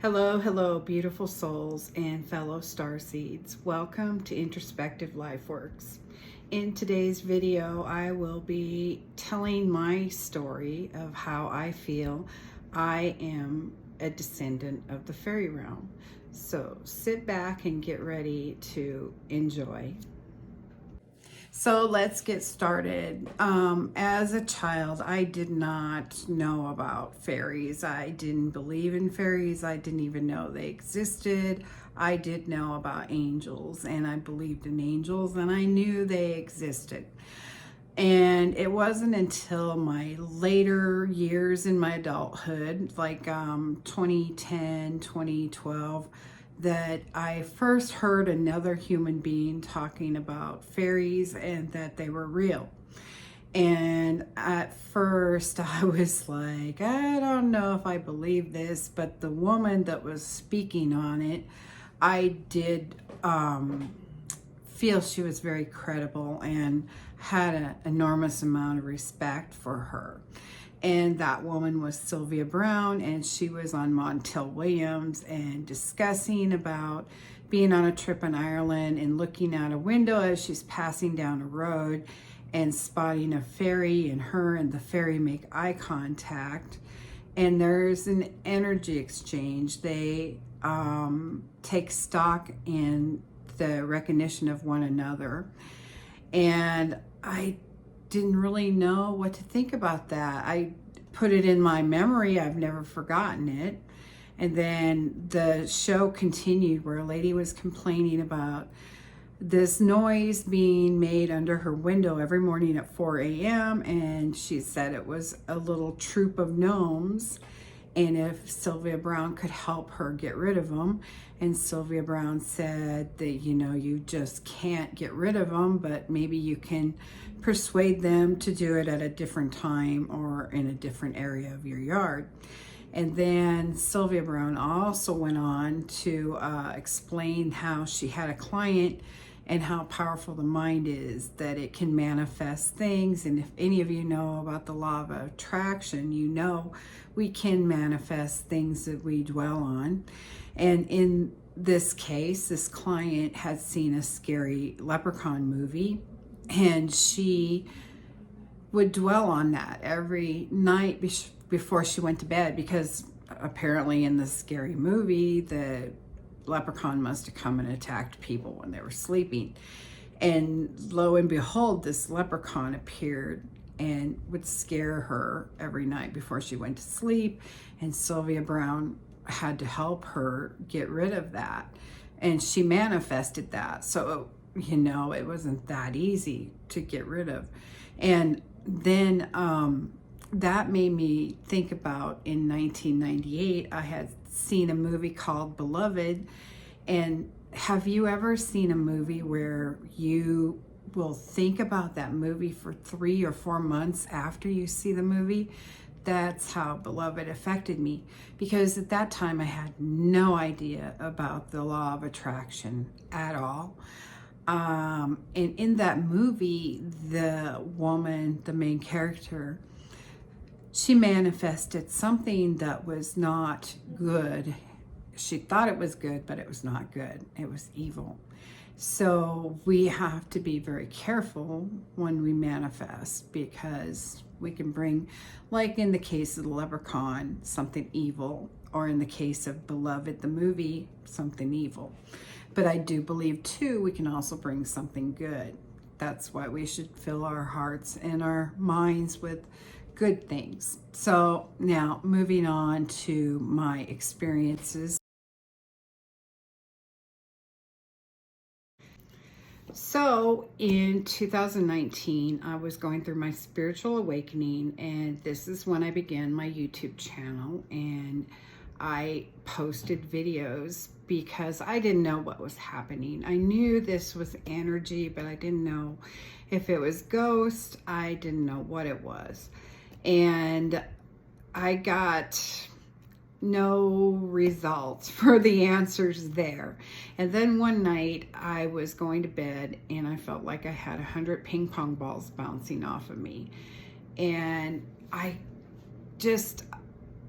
Hello, beautiful souls and fellow starseeds. Welcome to Introspective Lifeworks. In today's video, I will be telling my story of how I feel I am a descendant of the fairy realm. So sit back and get ready to enjoy. So let's get started. As a child, I did not know about fairies. I didn't believe in fairies. I didn't even know they existed. I did know about angels, and I believed in angels, and I knew they existed. And it wasn't until my later years in my adulthood, like 2010, 2012, that I first heard another human being talking about fairies and that they were real. And at first I was like, I don't know if I believe this, but the woman that was speaking on it, I did feel she was very credible and had an enormous amount of respect for her. And that woman was Sylvia Browne, and she was on Montel Williams and discussing about being on a trip in Ireland and looking out a window as she's passing down a road and spotting a fairy, and her and the fairy make eye contact. And there's an energy exchange. They take stock in the recognition of one another. And I didn't really know what to think about that. I put it in my memory. I've never forgotten it. And then the show continued where a lady was complaining about this noise being made under her window every morning at 4 a.m. And she said it was a little troop of gnomes, and if Sylvia Browne could help her get rid of them. And Sylvia Browne said that, you just can't get rid of them, but maybe you can persuade them to do it at a different time or in a different area of your yard. And then Sylvia Browne also went on to explain how she had a client and how powerful the mind is, that it can manifest things. And if any of you know about the law of attraction, we can manifest things that we dwell on. And in this case, this client had seen a scary leprechaun movie, and she would dwell on that every night before she went to bed, because apparently in the scary movie, the leprechaun must have come and attacked people when they were sleeping. And lo and behold, this leprechaun appeared and would scare her every night before she went to sleep. And Sylvia Browne had to help her get rid of that. And she manifested that. So, it wasn't that easy to get rid of. And then that made me think about, in 1998, I had seen a movie called Beloved. And have you ever seen a movie where you will think about that movie for 3 or 4 months after you see the movie? That's how Beloved affected me, because at that time I had no idea about the law of attraction at all. And in that movie, the woman, the main character, she manifested something that was not good. She thought it was good, but it was not good. It was evil. So we have to be very careful when we manifest, because we can bring, like in the case of the leprechaun, something evil, or in the case of Beloved, the movie, something evil. But I do believe too, we can also bring something good. That's why we should fill our hearts and our minds with good things. So now moving on to my experiences. So in 2019, I was going through my spiritual awakening, and this is when I began my YouTube channel, and I posted videos because I didn't know what was happening. I knew this was energy, but I didn't know if it was ghost. I didn't know what it was. And I got no results for the answers there. And then one night I was going to bed, and I felt like I had 100 ping pong balls bouncing off of me. And I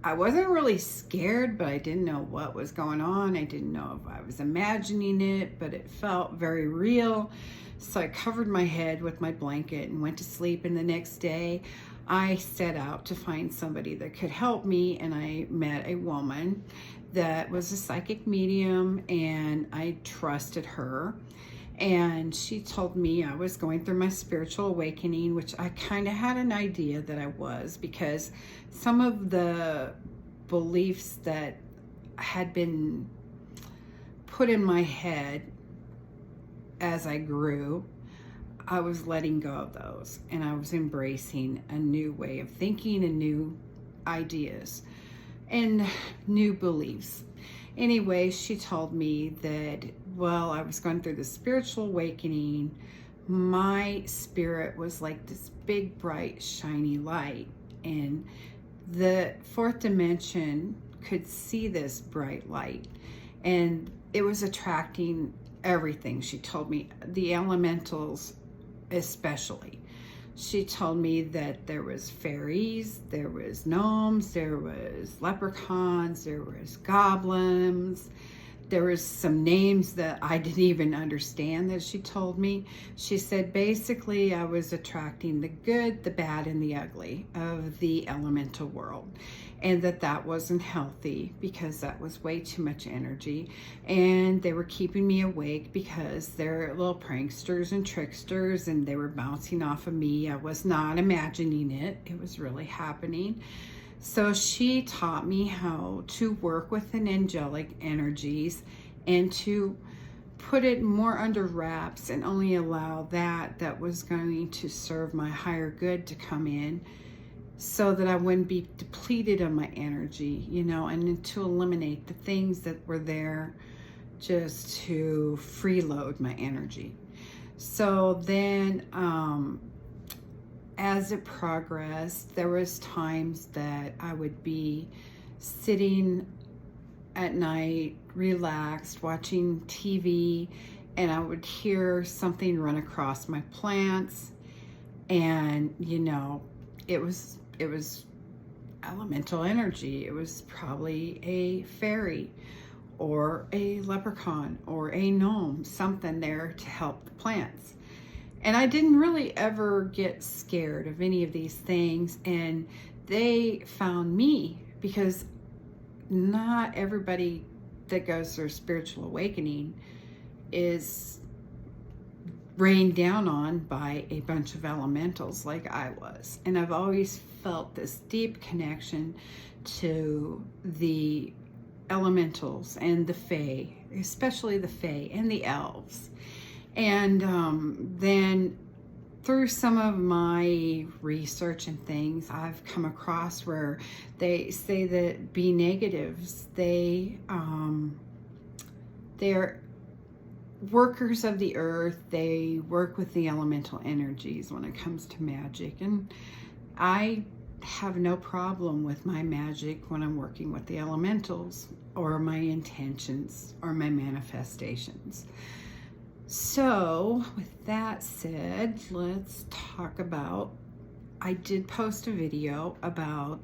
I wasn't really scared, but I didn't know what was going on. I didn't know if I was imagining it, but it felt very real. So I covered my head with my blanket and went to sleep. And the next day, I set out to find somebody that could help me. And I met a woman that was a psychic medium, and I trusted her. And she told me I was going through my spiritual awakening, which I kind of had an idea that I was, because some of the beliefs that had been put in my head as I grew, I was letting go of those, and I was embracing a new way of thinking and new ideas and new beliefs. Anyway, she told me that while I was going through the spiritual awakening, my spirit was like this big, bright, shiny light. And the fourth dimension could see this bright light. And it was attracting everything. She told me, the elementals especially. She told me that there was fairies, there was gnomes, there was leprechauns, there was goblins, there was some names that I didn't even understand that she told me. She said basically I was attracting the good, the bad, and the ugly of the elemental world, and that wasn't healthy because that was way too much energy, and they were keeping me awake because they're little pranksters and tricksters, and they were bouncing off of me. I was not imagining it. It was really happening. So she taught me how to work with an angelic energies and to put it more under wraps and only allow that was going to serve my higher good to come in, so that I wouldn't be depleted of my energy, and to eliminate the things that were there just to freeload my energy. So then, as it progressed, there was times that I would be sitting at night, relaxed, watching TV, and I would hear something run across my plants, and it was elemental energy. It was probably a fairy or a leprechaun or a gnome, something there to help the plants. And I didn't really ever get scared of any of these things, and they found me, because not everybody that goes through spiritual awakening is rained down on by a bunch of elementals like I was. And I've always felt this deep connection to the elementals and the Fae, especially the Fae and the elves. And then through some of my research and things, I've come across where they say that B negatives, they're workers of the earth. They work with the elemental energies when it comes to magic. And I have no problem with my magic when I'm working with the elementals, or my intentions, or my manifestations. So with that said, let's talk about, I did post a video about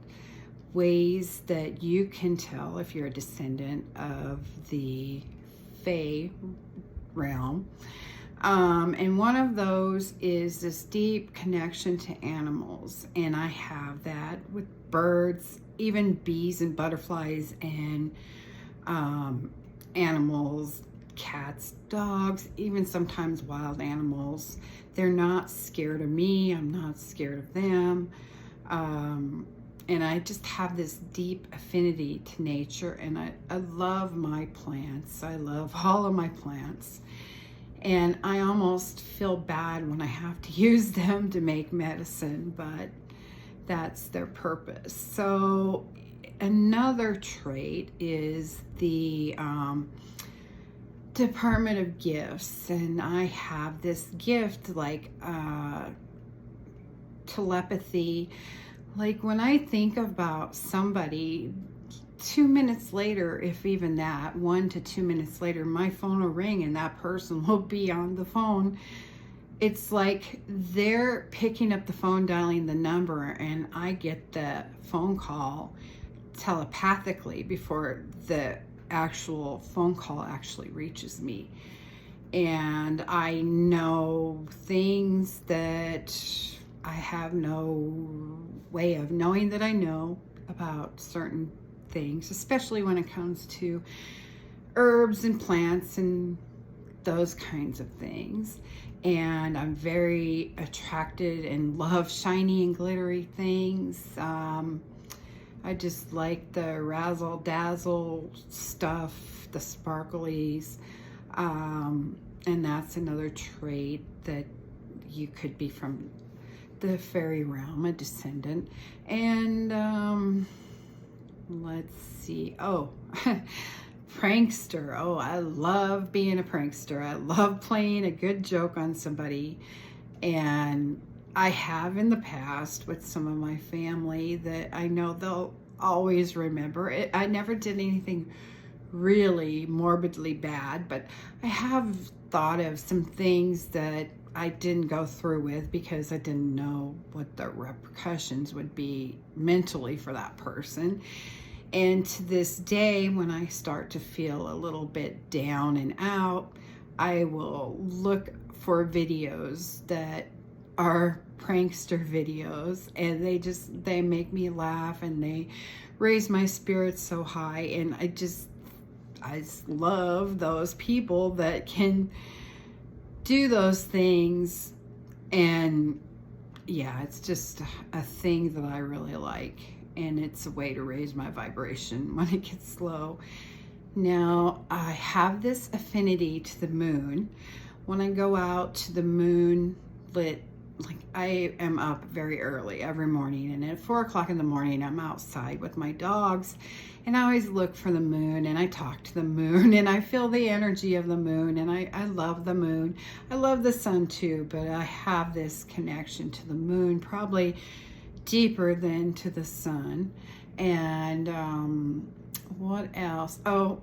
ways that you can tell if you're a descendant of the Fae realm. And one of those is this deep connection to animals. And I have that with birds, even bees and butterflies, and animals, cats, dogs, even sometimes wild animals. They're not scared of me. I'm not scared of them. And I just have this deep affinity to nature, and I love my plants. I love all of my plants. And I almost feel bad when I have to use them to make medicine, but that's their purpose. So another trait is the Department of Gifts, and I have this gift like telepathy. Like when I think about somebody, 2 minutes later, if even that, 1 to 2 minutes later, my phone will ring and that person will be on the phone. It's like they're picking up the phone, dialing the number, and I get the phone call telepathically before the actual phone call actually reaches me. And I know things that I have no way of knowing that I know about certain things, especially when it comes to herbs and plants and those kinds of things. And I'm very attracted and love shiny and glittery things. I just like the razzle dazzle stuff, the sparklies. And that's another trait that you could be from the fairy realm, a descendant. And let's see. Oh, prankster. Oh, I love being a prankster. I love playing a good joke on somebody. And I have in the past with some of my family that I know they'll always remember it. I never did anything really morbidly bad, but I have thought of some things that I didn't go through with because I didn't know what the repercussions would be mentally for that person. And to this day, when I start to feel a little bit down and out, I will look for videos that are prankster videos, and they make me laugh and they raise my spirits so high. And I just love those people that can do those things. And yeah, it's just a thing that I really like, and it's a way to raise my vibration when it gets low. Now, I have this affinity to the moon. When I go out to the moonlit, like, I am up very early every morning, and at 4 o'clock in the morning I'm outside with my dogs, and I always look for the moon, and I talk to the moon, and I feel the energy of the moon, and I love the moon. I love the sun too, but I have this connection to the moon, probably deeper than to the sun. And what else? Oh,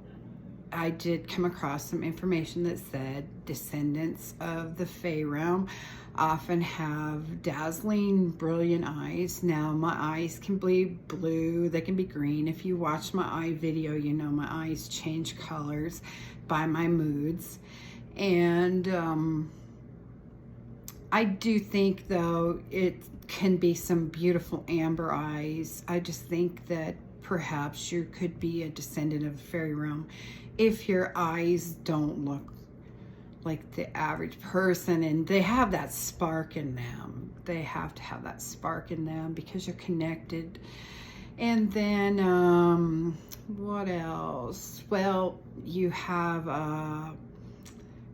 I did come across some information that said descendants of the Fae realm often have dazzling, brilliant eyes. Now, my eyes can be blue, they can be green. If you watch my eye video, you know my eyes change colors by my moods. And I do think, though, it can be some beautiful amber eyes. I just think that perhaps you could be a descendant of the fairy realm if your eyes don't look like the average person, and they have that spark in them. They have to have that spark in them because you're connected. And then what else? Well, you have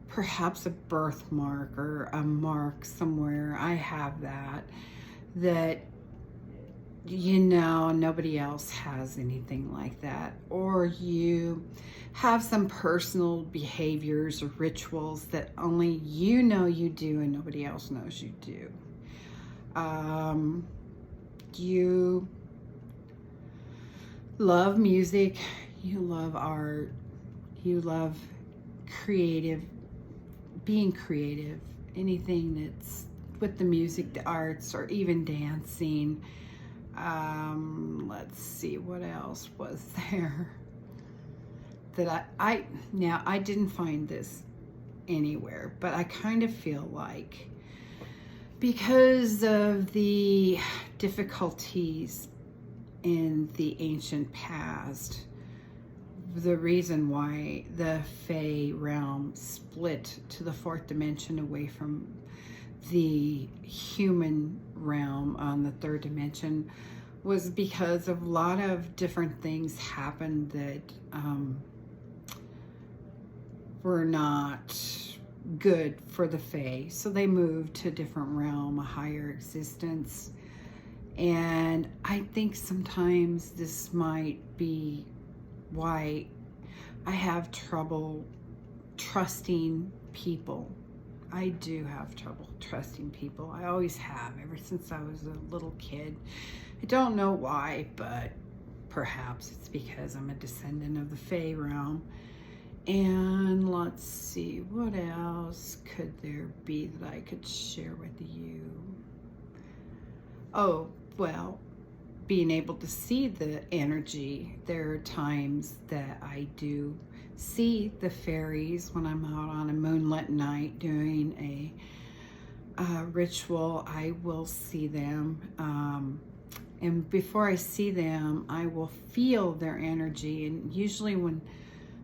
perhaps a birthmark or a mark somewhere. I have that you know nobody else has anything like that. Or you have some personal behaviors or rituals that only you know you do and nobody else knows you do. You love music, you love art, you love being creative, anything that's with the music, the arts, or even dancing. Let's see, what else was there that now I didn't find this anywhere, but I kind of feel like because of the difficulties in the ancient past, the reason why the Fae realm split to the fourth dimension away from the human realm on the third dimension was because of a lot of different things happened that were not good for the Fae. So they moved to a different realm, a higher existence. And I think sometimes this might be why I have trouble trusting people. I do have trouble trusting people. I always have, ever since I was a little kid. I don't know why, but perhaps it's because I'm a descendant of the Fae realm. And let's see, what else could there be that I could share with you? Oh, well, being able to see the energy. There are times that I do see the fairies when I'm out on a moonlit night doing a ritual. I will see them. And before I see them, I will feel their energy. And usually when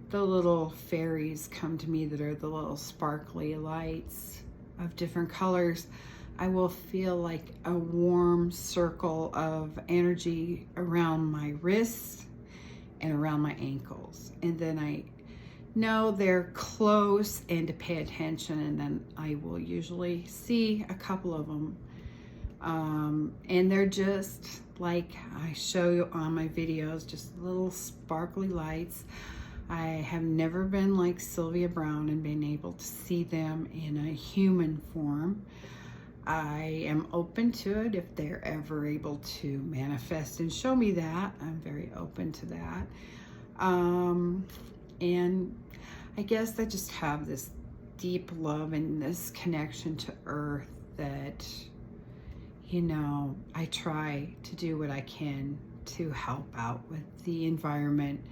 the little fairies come to me, that are the little sparkly lights of different colors, I will feel like a warm circle of energy around my wrists and around my ankles. And then I know they're close and to pay attention, and then I will usually see a couple of them. And they're just like I show you on my videos, just little sparkly lights. I have never been like Sylvia Brown and been able to see them in a human form. I am open to it if they're ever able to manifest and show me that. I'm very open to that. And I guess I just have this deep love and this connection to Earth that, you know, I try to do what I can to help out with the environment.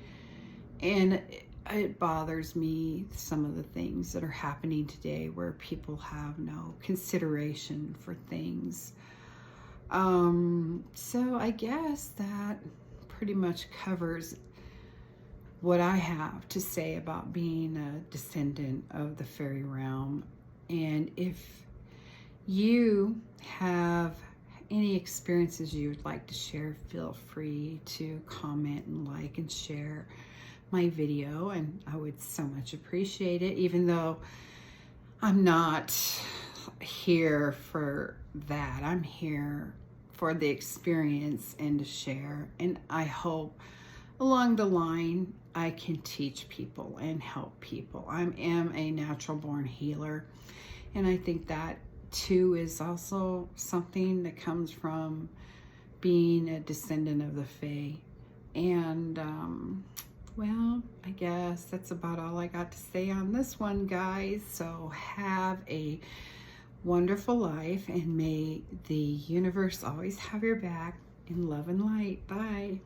And it bothers me, some of the things that are happening today where people have no consideration for things. So I guess that pretty much covers what I have to say about being a descendant of the fairy realm. And if you have any experiences you would like to share, feel free to comment and like and share my video, and I would so much appreciate it. Even though I'm not here for that, I'm here for the experience and to share. And I hope along the line I can teach people and help people. I am a natural born healer, and I think that too is also something that comes from being a descendant of the Fae. And well, I guess that's about all I got to say on this one, guys. So have a wonderful life, and may the universe always have your back in love and light. Bye.